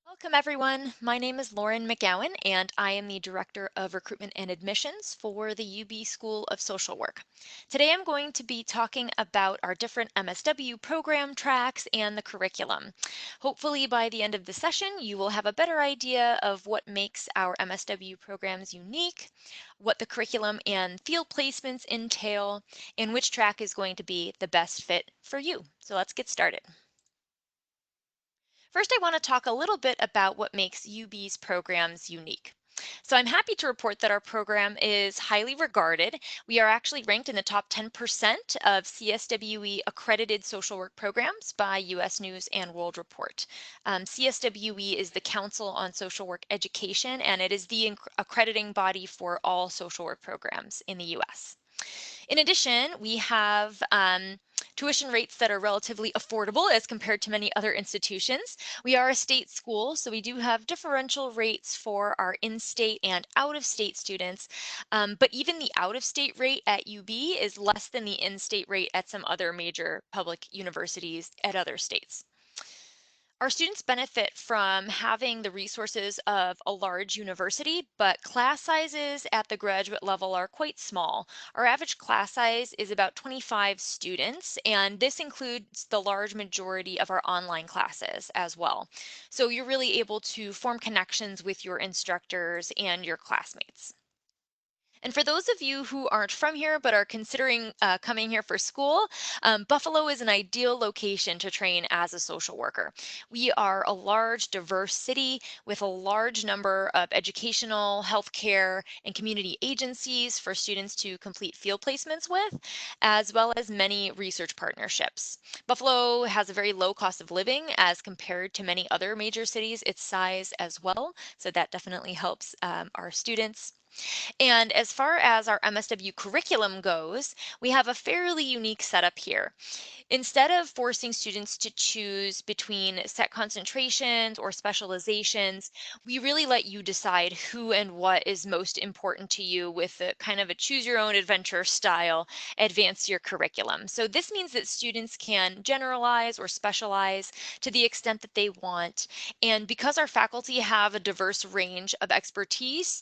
Welcome, everyone. My name is Lauren McGowan, and I am the Director of Recruitment and Admissions for the UB School of Social Work. Today, I'm going to be talking about our different MSW program tracks and the curriculum. Hopefully, by the end of the session, you will have a better idea of what makes our MSW programs unique, what the curriculum and field placements entail, and which track is going to be the best fit for you. So let's get started. First, I want to talk a little bit about what makes UB's programs unique. So I'm happy to report that our program is highly regarded. We are actually ranked in the top 10% of CSWE accredited social work programs by US News and World Report. CSWE is the Council on Social Work Education, and it is the accrediting body for all social work programs in the US. In addition, we have tuition rates that are relatively affordable as compared to many other institutions. We are a state school, so we do have differential rates for our in-state and out-of-state students, but even the out-of-state rate at UB is less than the in-state rate at some other major public universities at other states. Our students benefit from having the resources of a large university, but class sizes at the graduate level are quite small. Our average class size is about 25 students, and this includes the large majority of our online classes as well. So you're really able to form connections with your instructors and your classmates. And for those of you who aren't from here but are considering coming here for school, Buffalo is an ideal location to train as a social worker. We are a large, diverse city with a large number of educational, healthcare, and community agencies for students to complete field placements with, as well as many research partnerships. Buffalo has a very low cost of living as compared to many other major cities its size as well, so that definitely helps our students. And as far as our MSW curriculum goes, we have a fairly unique setup here. Instead of forcing students to choose between set concentrations or specializations, we really let you decide who and what is most important to you with a kind of a choose your own adventure style advance your curriculum. So this means that students can generalize or specialize to the extent that they want. And because our faculty have a diverse range of expertise,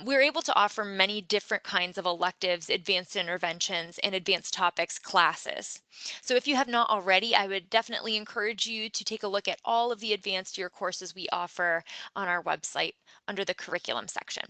we're able to offer many different kinds of electives, advanced interventions, and advanced topics classes. So if you have not already, I would definitely encourage you to take a look at all of the advanced year courses we offer on our website under the curriculum section.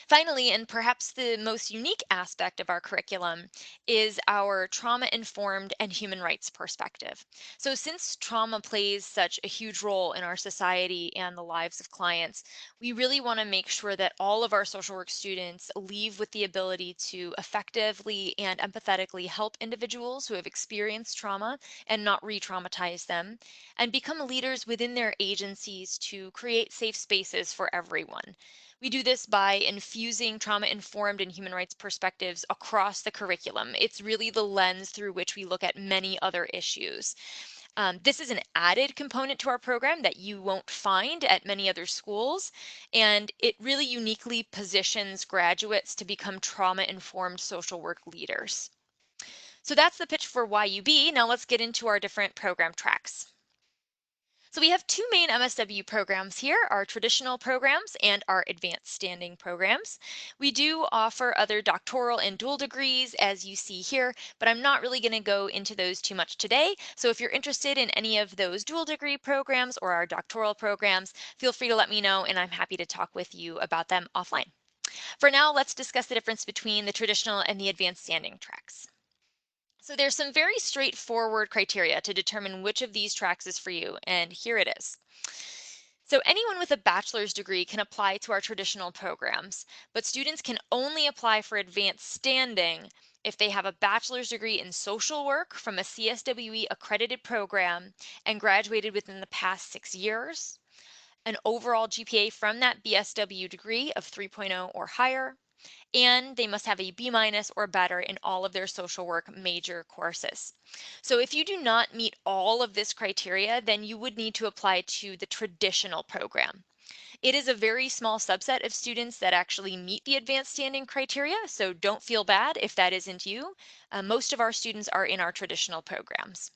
Finally, and perhaps the most unique aspect of our curriculum, is our trauma-informed and human rights perspective. So since trauma plays such a huge role in our society and the lives of clients, we really want to make sure that all of our social work students leave with the ability to effectively and empathetically help individuals who have experienced trauma and not re-traumatize them, and become leaders within their agencies to create safe spaces for everyone. We do this by infusing trauma-informed and human rights perspectives across the curriculum. It's really the lens through which we look at many other issues. This is an added component to our program that you won't find at many other schools, and it really uniquely positions graduates to become trauma-informed social work leaders. So that's the pitch for YUB. Now let's get into our different program tracks. So we have two main MSW programs here, our traditional programs and our advanced standing programs. We do offer other doctoral and dual degrees as you see here, but I'm not really going to go into those too much today. So if you're interested in any of those dual degree programs or our doctoral programs, feel free to let me know and I'm happy to talk with you about them offline. For now, let's discuss the difference between the traditional and the advanced standing tracks. So there's some very straightforward criteria to determine which of these tracks is for you, and here it is. So anyone with a bachelor's degree can apply to our traditional programs, but students can only apply for advanced standing if they have a bachelor's degree in social work from a CSWE accredited program and graduated within the past 6 years, an overall GPA from that BSW degree of 3.0 or higher, and they must have a B minus or better in all of their social work major courses. So if you do not meet all of this criteria, then you would need to apply to the traditional program. It is a very small subset of students that actually meet the advanced standing criteria, so don't feel bad if that isn't you. Most of our students are in our traditional programs.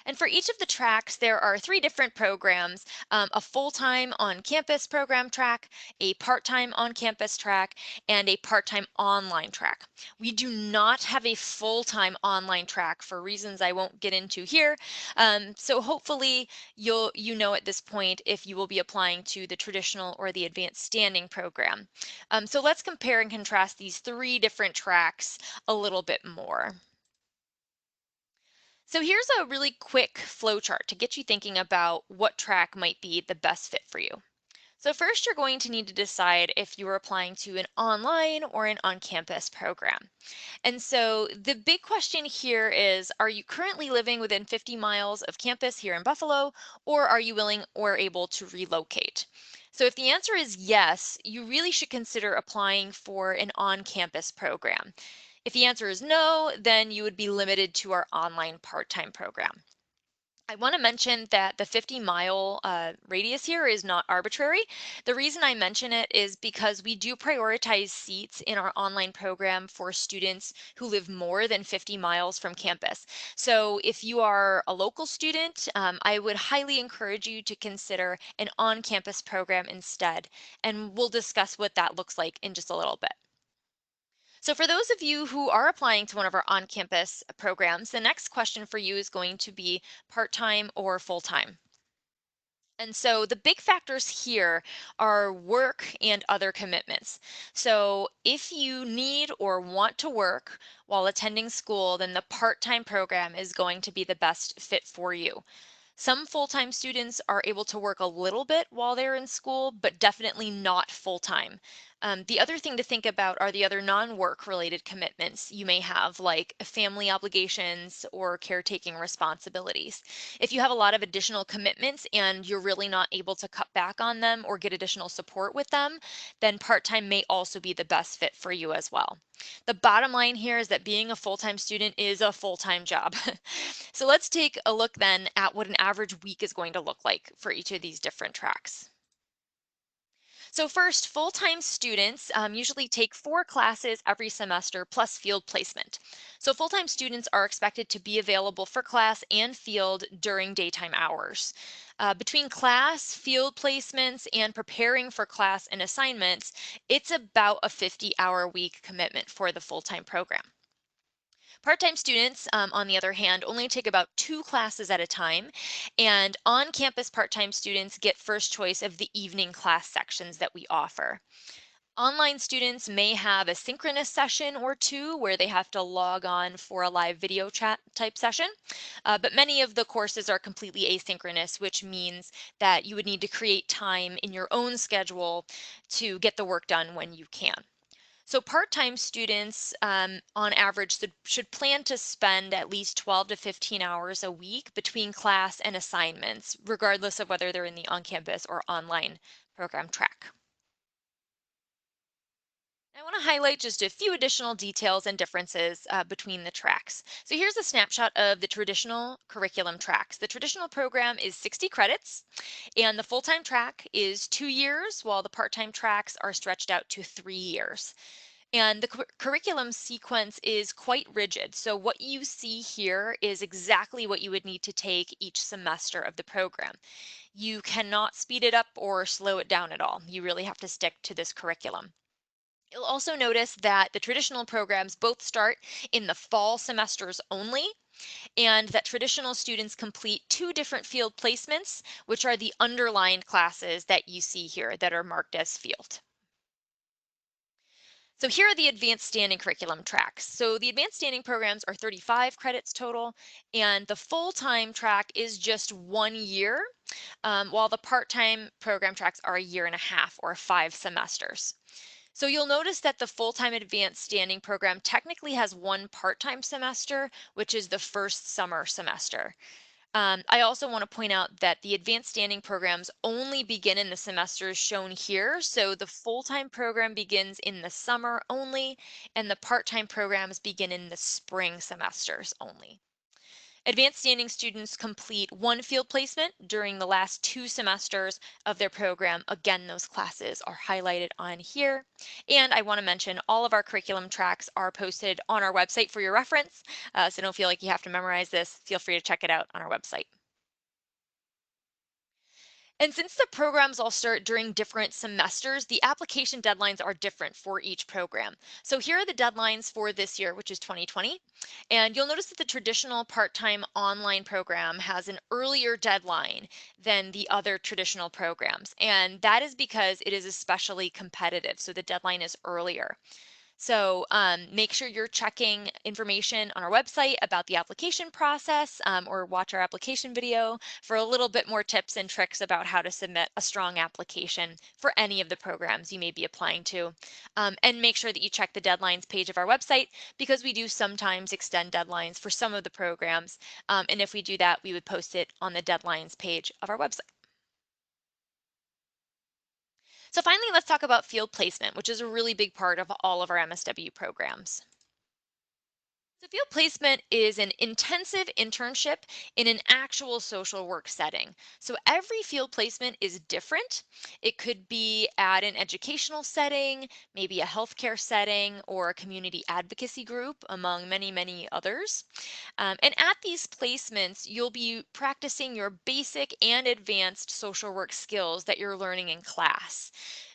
And for each of the tracks, there are three different programs: a full time on campus program track, a part time on campus track, and a part time online track. We do not have a full time online track for reasons I won't get into here. So hopefully you know at this point if you will be applying to the traditional or the advanced standing program. So let's compare and contrast these three different tracks a little bit more. So here's a really quick flow chart to get you thinking about what track might be the best fit for you. So first, you're going to need to decide if you are applying to an online or an on-campus program. And so the big question here is, are you currently living within 50 miles of campus here in Buffalo, or are you willing or able to relocate? So if the answer is yes, you really should consider applying for an on-campus program. If the answer is no, then you would be limited to our online part-time program. I want to mention that the 50-mile radius here is not arbitrary. The reason I mention it is because we do prioritize seats in our online program for students who live more than 50 miles from campus. So if you are a local student, I would highly encourage you to consider an on-campus program instead. And we'll discuss what that looks like in just a little bit. So for those of you who are applying to one of our on-campus programs, the next question for you is going to be part-time or full-time. And so the big factors here are work and other commitments. So if you need or want to work while attending school, then the part-time program is going to be the best fit for you. Some full-time students are able to work a little bit while they're in school, but definitely not full-time. The other thing to think about are the other non-work related commitments you may have, like family obligations or caretaking responsibilities. If you have a lot of additional commitments and you're really not able to cut back on them or get additional support with them, then part-time may also be the best fit for you as well. The bottom line here is that being a full-time student is a full-time job. So let's take a look then at what an average week is going to look like for each of these different tracks. So first, full-time students usually take 4 classes every semester plus field placement. So full-time students are expected to be available for class and field during daytime hours. Between class, field placements, and preparing for class and assignments, it's about a 50-hour week commitment for the full-time program. Part-time students, on the other hand, only take about 2 classes at a time, and on-campus part-time students get first choice of the evening class sections that we offer. Online students may have a synchronous session or two where they have to log on for a live video chat type session, but many of the courses are completely asynchronous, which means that you would need to create time in your own schedule to get the work done when you can. So part-time students, on average, should plan to spend at least 12 to 15 hours a week between class and assignments, regardless of whether they're in the on-campus or online program track. I want to highlight just a few additional details and differences between the tracks. So here's a snapshot of the traditional curriculum tracks. The traditional program is 60 credits, and the full-time track is 2 years, while the part-time tracks are stretched out to 3 years. And the curriculum sequence is quite rigid. So what you see here is exactly what you would need to take each semester of the program. You cannot speed it up or slow it down at all. You really have to stick to this curriculum. You'll also notice that the traditional programs both start in the fall semesters only, and that traditional students complete 2 different field placements, which are the underlined classes that you see here that are marked as field. So here are the advanced standing curriculum tracks. So the advanced standing programs are 35 credits total, and the full-time track is just 1 year, while the part-time program tracks are a year and a half or 5 semesters. So you'll notice that the full-time advanced standing program technically has one part-time semester, which is the first summer semester. I also want to point out that the advanced standing programs only begin in the semesters shown here. So the full-time program begins in the summer only, and the part-time programs begin in the spring semesters only. Advanced standing students complete one field placement during the last 2 semesters of their program. Again, those classes are highlighted on here. And I want to mention all of our curriculum tracks are posted on our website for your reference. So don't feel like you have to memorize this. Feel free to check it out on our website. And since the programs all start during different semesters, the application deadlines are different for each program. So here are the deadlines for this year, which is 2020. And you'll notice that the traditional part-time online program has an earlier deadline than the other traditional programs. And that is because it is especially competitive. So the deadline is earlier. So make sure you're checking information on our website about the application process or watch our application video for a little bit more tips and tricks about how to submit a strong application for any of the programs you may be applying to. And make sure that you check the deadlines page of our website because we do sometimes extend deadlines for some of the programs. And if we do that, we would post it on the deadlines page of our website. So finally, let's talk about field placement, which is a really big part of all of our MSW programs. So field placement is an intensive internship in an actual social work setting. So every field placement is different. It could be at an educational setting, maybe a healthcare setting, or a community advocacy group, among many, many others. And at these placements, you'll be practicing your basic and advanced social work skills that you're learning in class.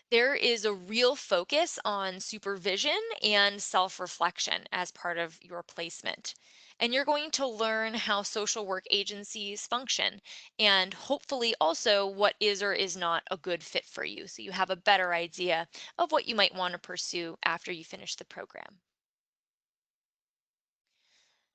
There is a real focus on supervision and self reflection as part of your placement. And you're going to learn how social work agencies function and hopefully also what is or is not a good fit for you. So you have a better idea of what you might want to pursue after you finish the program.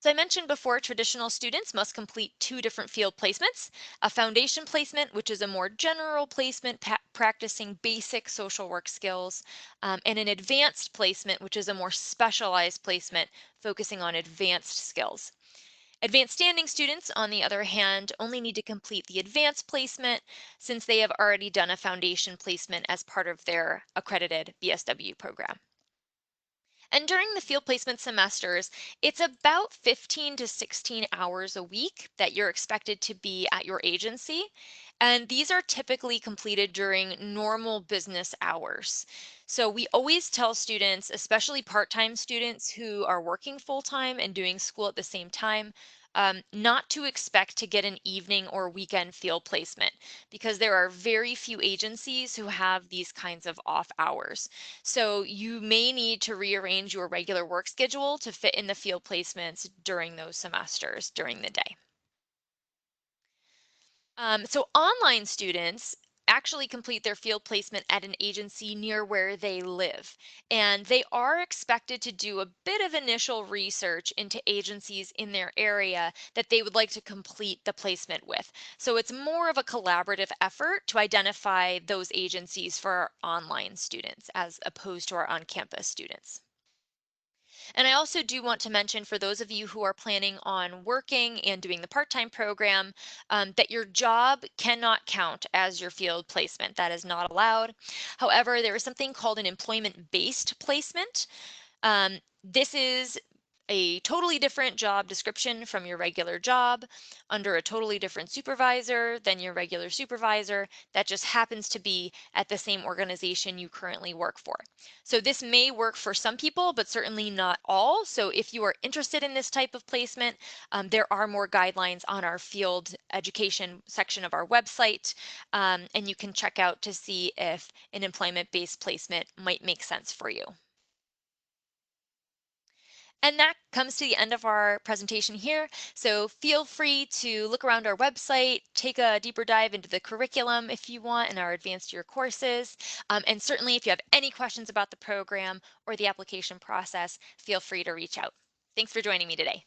So I mentioned before, traditional students must complete 2 different field placements, a foundation placement, which is a more general placement practicing basic social work skills, and an advanced placement, which is a more specialized placement focusing on advanced skills. Advanced standing students, on the other hand, only need to complete the advanced placement since they have already done a foundation placement as part of their accredited BSW program. And during the field placement semesters, it's about 15 to 16 hours a week that you're expected to be at your agency. And these are typically completed during normal business hours. So we always tell students, especially part-time students who are working full-time and doing school at the same time, not to expect to get an evening or weekend field placement because there are very few agencies who have these kinds of off hours. So you may need to rearrange your regular work schedule to fit in the field placements during those semesters during the day. So online students actually complete their field placement at an agency near where they live. And they are expected to do a bit of initial research into agencies in their area that they would like to complete the placement with. So it's more of a collaborative effort to identify those agencies for our online students as opposed to our on-campus students. And I also do want to mention for those of you who are planning on working and doing the part-time program, that your job cannot count as your field placement. That is not allowed. However, there is something called an employment-based placement. This is a totally different job description from your regular job under a totally different supervisor than your regular supervisor that just happens to be at the same organization you currently work for. So this may work for some people, but certainly not all. So if you are interested in this type of placement, there are more guidelines on our field education section of our website, and you can check out to see if an employment-based placement might make sense for you. And that comes to the end of our presentation here. So feel free to look around our website, take a deeper dive into the curriculum if you want in our advanced year courses. And certainly if you have any questions about the program or the application process, feel free to reach out. Thanks for joining me today.